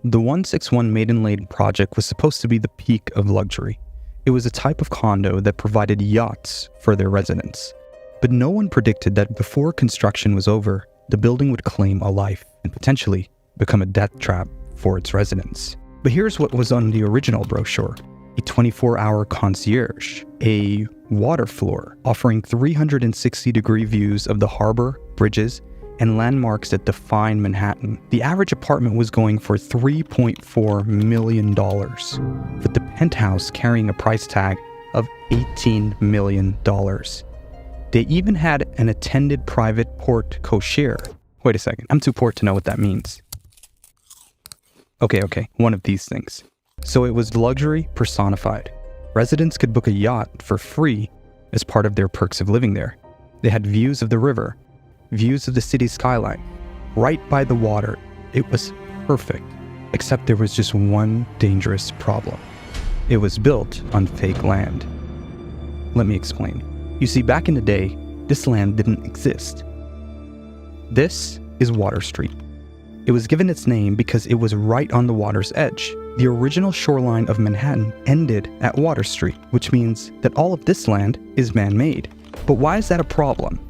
The 161 Maiden Lane project was supposed to be the peak of luxury. It was a type of condo that provided yachts for their residents. But no one predicted that before construction was over, the building would claim a life and potentially become a death trap for its residents. But here's what was on the original brochure: a 24-hour concierge, a water floor offering 360-degree views of the harbor, bridges, and landmarks that define Manhattan. The average apartment was going for $3.4 million, with the penthouse carrying a price tag of $18 million. They even had an attended private porte cochere. Wait a second, I'm too poor to know what that means. Okay, one of these things. So it was luxury personified. Residents could book a yacht for free as part of their perks of living there. They had views of the river, views of the city skyline, right by the water. It was perfect, except there was just one dangerous problem. It was built on fake land. Let me explain. You see, back in the day, this land didn't exist. This is Water Street. It was given its name because it was right on the water's edge. The original shoreline of Manhattan ended at Water Street, which means that all of this land is man-made. But why is that a problem?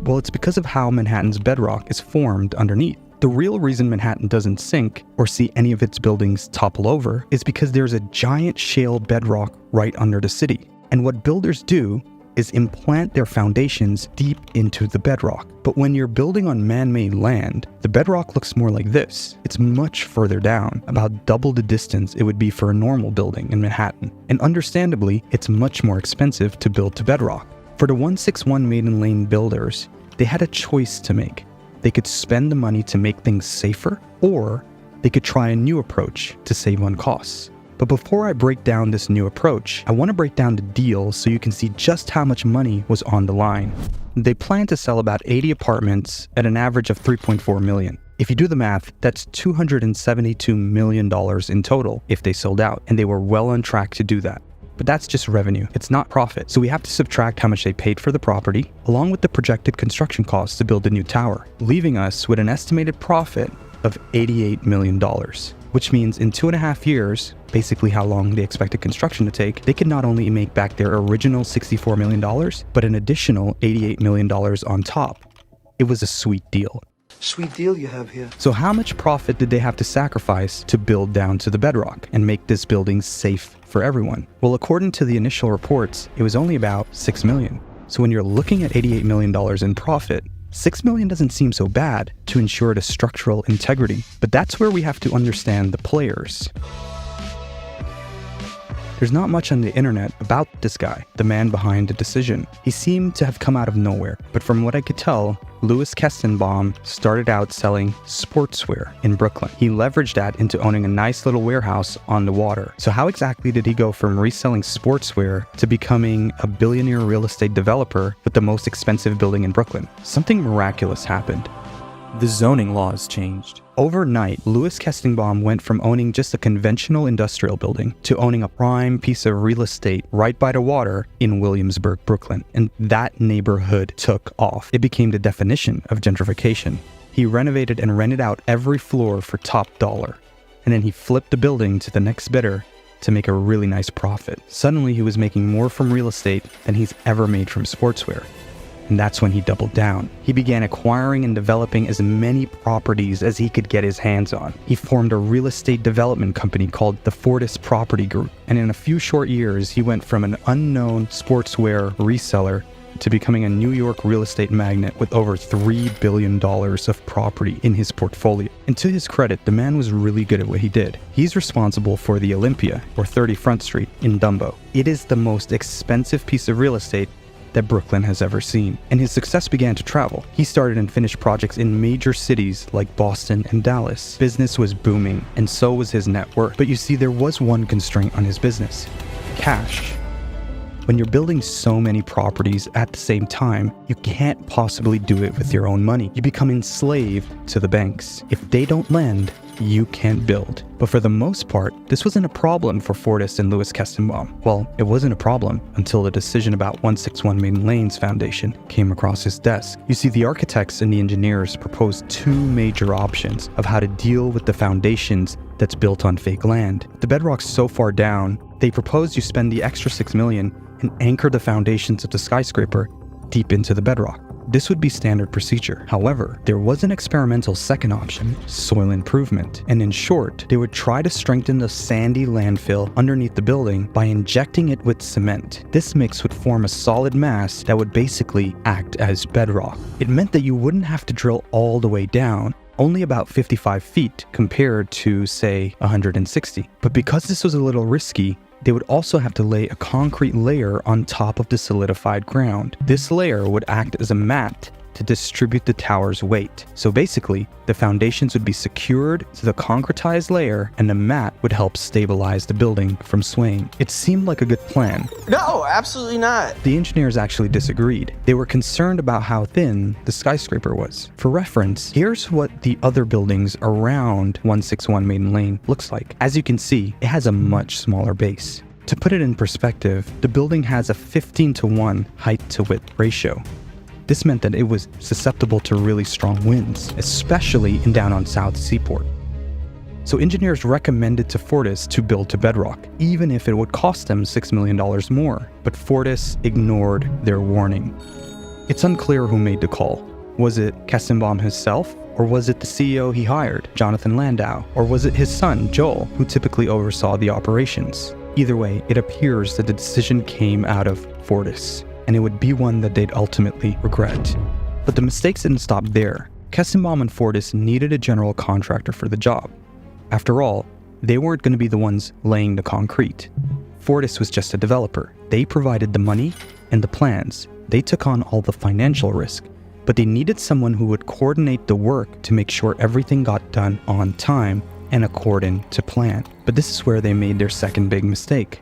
Well, it's because of how Manhattan's bedrock is formed underneath. The real reason Manhattan doesn't sink or see any of its buildings topple over is because there's a giant shale bedrock right under the city. And what builders do is implant their foundations deep into the bedrock. But when you're building on man-made land, the bedrock looks more like this. It's much further down, about double the distance it would be for a normal building in Manhattan. And understandably, it's much more expensive to build to bedrock. For the 161 Maiden Lane builders, they had a choice to make. They could spend the money to make things safer, or they could try a new approach to save on costs. But before I break down this new approach, I want to break down the deal so you can see just how much money was on the line. They planned to sell about 80 apartments at an average of $3.4 million. If you do the math, that's $272 million in total if they sold out, and they were well on track to do that. But that's just revenue, it's not profit. So we have to subtract how much they paid for the property, along with the projected construction costs to build the new tower, leaving us with an estimated profit of $88 million. Which means in 2.5 years, basically how long they expected construction to take, they could not only make back their original $64 million, but an additional $88 million on top. It was a sweet deal. Sweet deal you have here. So how much profit did they have to sacrifice to build down to the bedrock and make this building safe for everyone? Well, according to the initial reports, it was only about $6 million. So when you're looking at $88 million in profit, $6 million doesn't seem so bad to ensure the structural integrity, but that's where we have to understand the players. There's not much on the internet about this guy, the man behind the decision. He seemed to have come out of nowhere, but from what I could tell, Louis Kestenbaum started out selling sportswear in Brooklyn. He leveraged that into owning a nice little warehouse on the water. So how exactly did he go from reselling sportswear to becoming a billionaire real estate developer with the most expensive building in Brooklyn? Something miraculous happened. The zoning laws changed. Overnight, Louis Kestenbaum went from owning just a conventional industrial building to owning a prime piece of real estate right by the water in Williamsburg, Brooklyn. And that neighborhood took off. It became the definition of gentrification. He renovated and rented out every floor for top dollar. And then he flipped the building to the next bidder to make a really nice profit. Suddenly, he was making more from real estate than he's ever made from sportswear. And that's when he doubled down. He began acquiring and developing as many properties as he could get his hands on. He formed a real estate development company called the Fortis Property Group. And in a few short years, he went from an unknown sportswear reseller to becoming a New York real estate magnate with over $3 billion of property in his portfolio. And to his credit, the man was really good at what he did. He's responsible for the Olympia, or 30 Front Street, in Dumbo. It is the most expensive piece of real estate that Brooklyn has ever seen. And his success began to travel. He started and finished projects in major cities like Boston and Dallas. Business was booming, and so was his net worth. But you see, there was one constraint on his business: cash. When you're building so many properties at the same time, you can't possibly do it with your own money. You become enslaved to the banks. If they don't lend, you can't build. But for the most part, this wasn't a problem for Fortis and Louis Kestenbaum. Well, it wasn't a problem until the decision about 161 Maiden Lane's foundation came across his desk. You see, the architects and the engineers proposed two major options of how to deal with the foundations that's built on fake land. The bedrock's so far down, they proposed you spend the extra $6 million and anchor the foundations of the skyscraper deep into the bedrock. This would be standard procedure. However, there was an experimental second option, soil improvement. And in short, they would try to strengthen the sandy landfill underneath the building by injecting it with cement. This mix would form a solid mass that would basically act as bedrock. It meant that you wouldn't have to drill all the way down, only about 55 feet compared to, say, 160. But because this was a little risky, they would also have to lay a concrete layer on top of the solidified ground. This layer would act as a mat to distribute the tower's weight. So basically, the foundations would be secured to the concretized layer and the mat would help stabilize the building from swaying. It seemed like a good plan. No, absolutely not. The engineers actually disagreed. They were concerned about how thin the skyscraper was. For reference, here's what the other buildings around 161 Maiden Lane looks like. As you can see, it has a much smaller base. To put it in perspective, the building has a 15:1 height to width ratio. This meant that it was susceptible to really strong winds, especially in down on South Seaport. So engineers recommended to Fortis to build to bedrock, even if it would cost them $6 million more. But Fortis ignored their warning. It's unclear who made the call. Was it Kestenbaum himself? Or was it the CEO he hired, Jonathan Landau? Or was it his son, Joel, who typically oversaw the operations? Either way, it appears that the decision came out of Fortis, and it would be one that they'd ultimately regret. But the mistakes didn't stop there. Kestenbaum and Fortis needed a general contractor for the job. After all, they weren't going to be the ones laying the concrete. Fortis was just a developer. They provided the money and the plans. They took on all the financial risk, but they needed someone who would coordinate the work to make sure everything got done on time and according to plan. But this is where they made their second big mistake.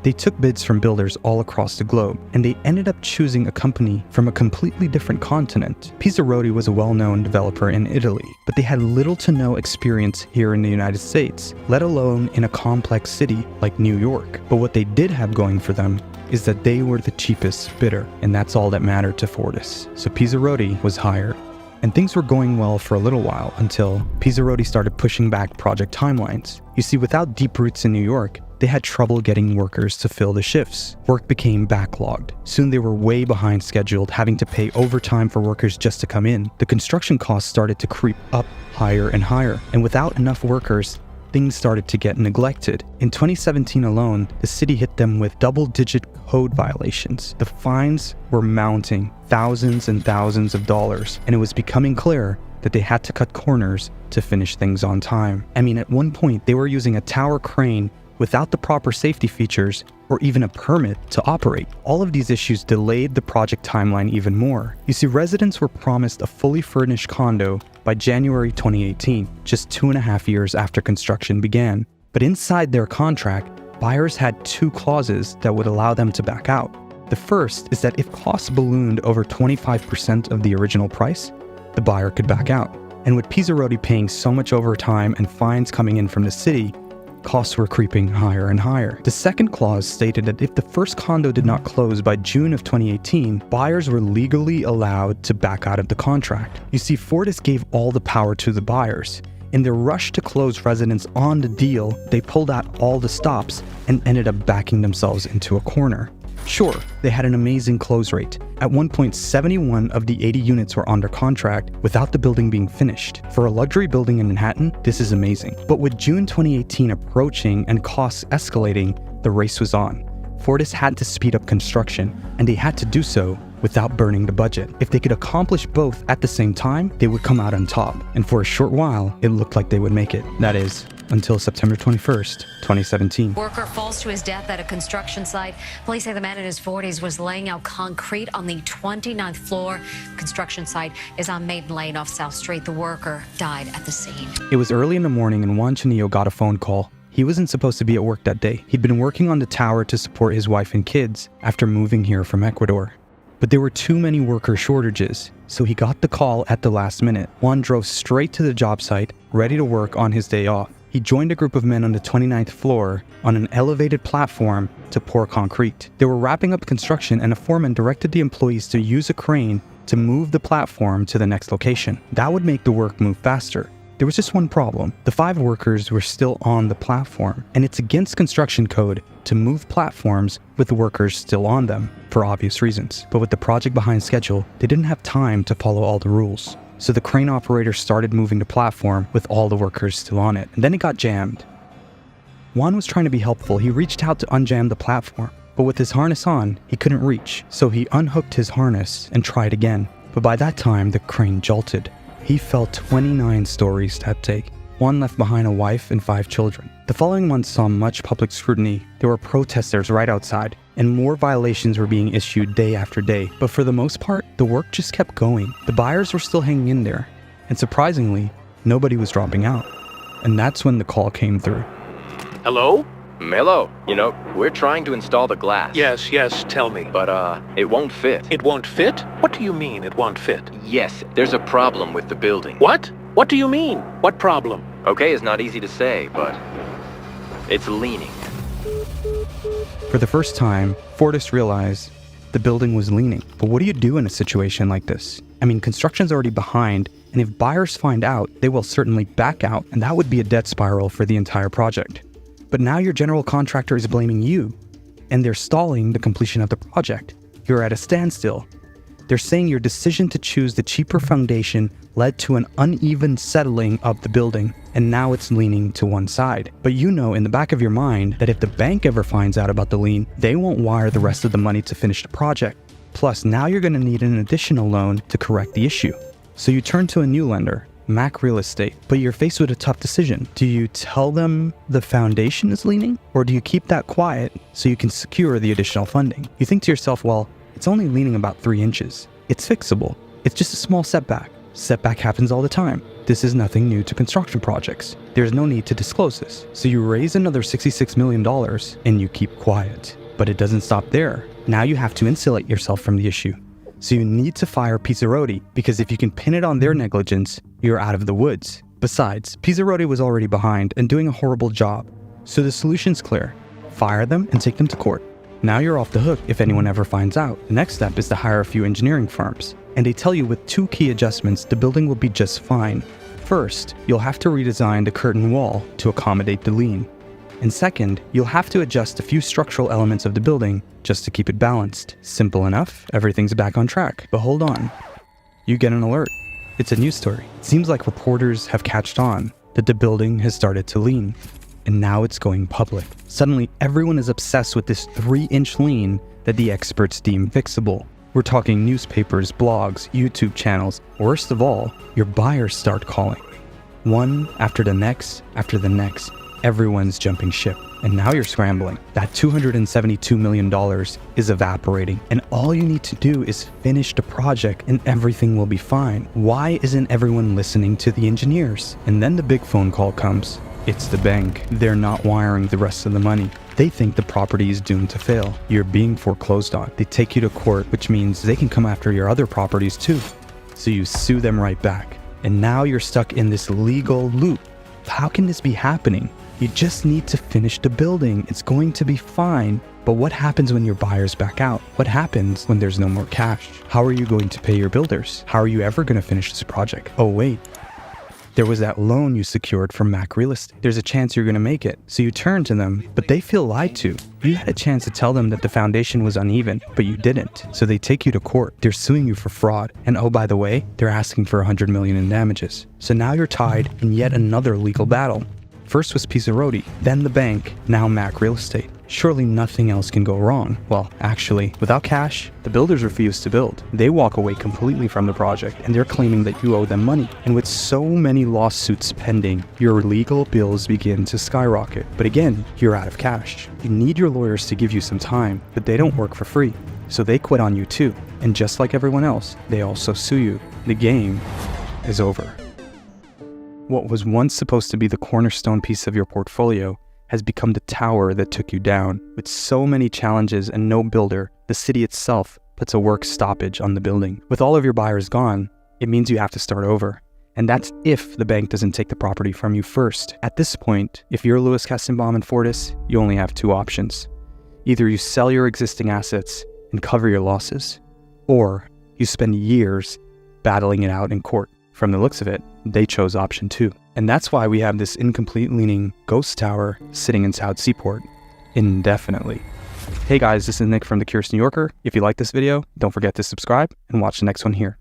They took bids from builders all across the globe, and they ended up choosing a company from a completely different continent. Pizzarrotti was a well-known developer in Italy, but they had little to no experience here in the United States, let alone in a complex city like New York. But what they did have going for them is that they were the cheapest bidder, and that's all that mattered to Fortis. So Pizzarrotti was hired. And things were going well for a little while until Pizzarrotti started pushing back project timelines. You see, without deep roots in New York, they had trouble getting workers to fill the shifts. Work became backlogged. Soon they were way behind scheduled, having to pay overtime for workers just to come in. The construction costs started to creep up higher and higher, and without enough workers, things started to get neglected. In 2017 alone, the city hit them with double-digit code violations. The fines were mounting thousands and thousands of dollars, and it was becoming clear that they had to cut corners to finish things on time. I mean, at one point, they were using a tower crane without the proper safety features or even a permit to operate. All of these issues delayed the project timeline even more. You see, residents were promised a fully furnished condo by January 2018, just 2.5 years after construction began. But inside their contract, buyers had two clauses that would allow them to back out. The first is that if costs ballooned over 25% of the original price, the buyer could back out. And with Pizzarrotti paying so much overtime and fines coming in from the city, costs were creeping higher and higher. The second clause stated that if the first condo did not close by June of 2018, buyers were legally allowed to back out of the contract. You see, Fortis gave all the power to the buyers. In their rush to close residents on the deal, they pulled out all the stops and ended up backing themselves into a corner. Sure, they had an amazing close rate. At one point, 71 of the 80 units were under contract without the building being finished. For a luxury building in Manhattan, this is amazing. But with June 2018 approaching and costs escalating, the race was on. Fortis had to speed up construction, and they had to do so without burning the budget. If they could accomplish both at the same time, they would come out on top. And for a short while, it looked like they would make it. That is, until September 21st, 2017. Worker falls to his death at a construction site. Police say the man in his 40s was laying out concrete on the 29th floor. Construction site is on Maiden Lane off South Street. The worker died at the scene. It was early in the morning and Juan Chanillo got a phone call. He He wasn't supposed to be at work that day. He'd been working on the tower to support his wife and kids after moving here from Ecuador. But there were too many worker shortages, so he got the call at the last minute. Juan drove straight to the job site, ready to work on his day off. He joined a group of men on the 29th floor on an elevated platform to pour concrete. They were wrapping up construction, and a foreman directed the employees to use a crane to move the platform to the next location. That would make the work move faster. There was just one problem. The 5 workers were still on the platform, and it's against construction code to move platforms with the workers still on them, for obvious reasons. But with the project behind schedule, they didn't have time to follow all the rules. So the crane operator started moving the platform with all the workers still on it, and then it got jammed. Juan was trying to be helpful. He reached out to unjam the platform, but with his harness on, he couldn't reach. So he unhooked his harness and tried again. But by that time, the crane jolted. He fell 29 stories that day. Juan left behind a wife and 5 children. The following months saw much public scrutiny. There were protesters right outside, and more violations were being issued day after day. But for the most part, the work just kept going. The buyers were still hanging in there, and surprisingly, nobody was dropping out. And that's when the call came through. Hello? Mello, we're trying to install the glass. Yes, tell me. But, it won't fit. It won't fit? What do you mean it won't fit? Yes, there's a problem with the building. What? What do you mean? What problem? Okay is not easy to say, but it's leaning. For the first time, Fortis realized the building was leaning. But what do you do in a situation like this? I mean, construction's already behind, and if buyers find out, they will certainly back out, and that would be a death spiral for the entire project. But now your general contractor is blaming you, and they're stalling the completion of the project. You're at a standstill. They're saying your decision to choose the cheaper foundation led to an uneven settling of the building, and now it's leaning to one side. But you know in the back of your mind that if the bank ever finds out about the lien, they won't wire the rest of the money to finish the project. Plus, now you're going to need an additional loan to correct the issue. So you turn to a new lender, Mac Real Estate, but you're faced with a tough decision. Do you tell them the foundation is leaning, or do you keep that quiet so you can secure the additional funding? You think to yourself, well, it's only leaning about 3 inches. It's fixable. It's just a small setback. Setback happens all the time. This is nothing new to construction projects. There's no need to disclose this. So you raise another $66 million and you keep quiet. But it doesn't stop there. Now you have to insulate yourself from the issue. So you need to fire Pizzarotti, because if you can pin it on their negligence, you're out of the woods. Besides, Pizzarotti was already behind and doing a horrible job. So the solution's clear. Fire them and take them to court. Now you're off the hook if anyone ever finds out. The next step is to hire a few engineering firms. And they tell you with 2 key adjustments, the building will be just fine. First, you'll have to redesign the curtain wall to accommodate the lien. And second, you'll have to adjust a few structural elements of the building just to keep it balanced. Simple enough, everything's back on track. But hold on, you get an alert. It's a news story. It seems like reporters have catched on that the building has started to lean, and now it's going public. Suddenly, everyone is obsessed with this 3-inch lean that the experts deem fixable. We're talking newspapers, blogs, YouTube channels. Worst of all, your buyers start calling. One after the next, everyone's jumping ship. And now you're scrambling. That $272 million is evaporating. And all you need to do is finish the project and everything will be fine. Why isn't everyone listening to the engineers? And then the big phone call comes. It's the bank. They're not wiring the rest of the money. They think the property is doomed to fail. You're being foreclosed on. They take you to court, which means they can come after your other properties too. So you sue them right back. And now you're stuck in this legal loop. How can this be happening? You just need to finish the building. It's going to be fine. But what happens when your buyers back out? What happens when there's no more cash? How are you going to pay your builders? How are you ever going to finish this project? Oh wait, there was that loan you secured from Mac Real Estate. There's a chance you're going to make it. So you turn to them, but they feel lied to. You had a chance to tell them that the foundation was uneven, but you didn't. So they take you to court. They're suing you for fraud. And oh, by the way, they're asking for $100 million in damages. So now you're tied in yet another legal battle. First was Pizzarotti, then the bank, now Mac Real Estate. Surely nothing else can go wrong. Well, actually, without cash, the builders refuse to build. They walk away completely from the project, and they're claiming that you owe them money. And with so many lawsuits pending, your legal bills begin to skyrocket. But again, you're out of cash. You need your lawyers to give you some time, but they don't work for free. So they quit on you too. And just like everyone else, they also sue you. The game is over. What was once supposed to be the cornerstone piece of your portfolio has become the tower that took you down. With so many challenges and no builder, the city itself puts a work stoppage on the building. With all of your buyers gone, it means you have to start over. And that's if the bank doesn't take the property from you first. At this point, if you're Louis Kassenbaum and Fortis, you only have two options. Either you sell your existing assets and cover your losses, or you spend years battling it out in court. From the looks of it, they chose option 2. And that's why we have this incomplete leaning ghost tower sitting in South Seaport indefinitely. Hey guys, this is Nick from the Curious New Yorker. If you like this video, don't forget to subscribe and watch the next one here.